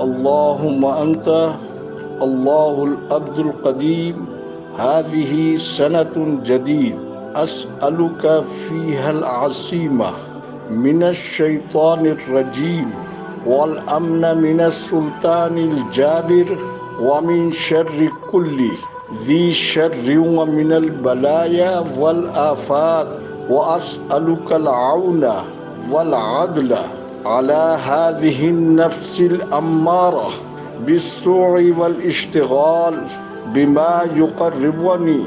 اللهم أنت الله العبد القديم، هذه سنة جديد أسألك فيها العصيمة من الشيطان الرجيم والأمن من السلطان الجابر ومن شر كل ذي شر ومن البلايا والآفات، وأسألك العون والعدل على هذه النفس الأمارة بالسوء والاشتغال بما يقربني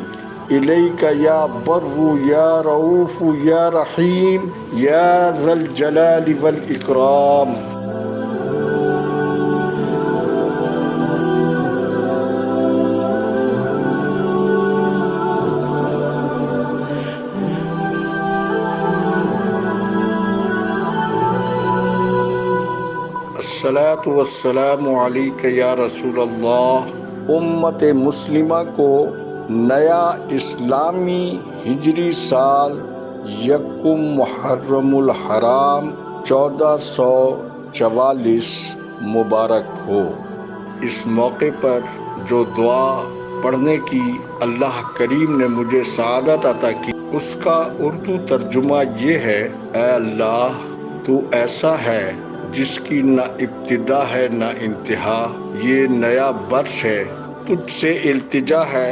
إليك يا بر يا رؤوف يا رحيم يا ذا الجلال والإكرام. الصلاۃ والسلام علیک یا رسول اللہ۔ امت مسلمہ کو نیا اسلامی ہجری سال یکم محرم الحرام 1444 مبارک ہو۔ اس موقع پر جو دعا پڑھنے کی اللہ کریم نے مجھے سعادت عطا کی، اس کا اردو ترجمہ یہ ہے: اے اللہ، تو ایسا ہے جس کی نہ ابتدا ہے نہ انتہا، یہ نیا برس ہے، تجھ سے التجا ہے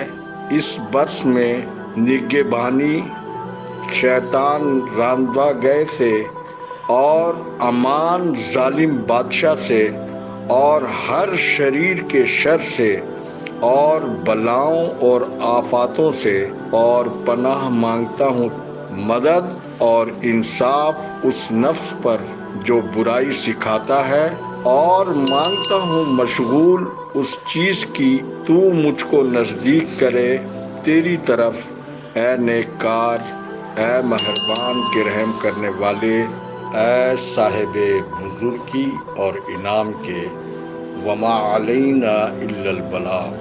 اس برس میں نگہبانی شیطان راندہ گئے سے اور امان ظالم بادشاہ سے اور ہر شریر کے شر سے اور بلاؤں اور آفاتوں سے، اور پناہ مانگتا ہوں مدد اور انصاف اس نفس پر جو برائی سکھاتا ہے، اور مانگتا ہوں مشغول اس چیز کی تو مجھ کو نزدیک کرے تیری طرف، اے نیککار، اے مہربان کے رحم کرنے والے، اے صاحب بزرگی اور انعام کے، وما علینا الا البلاغ۔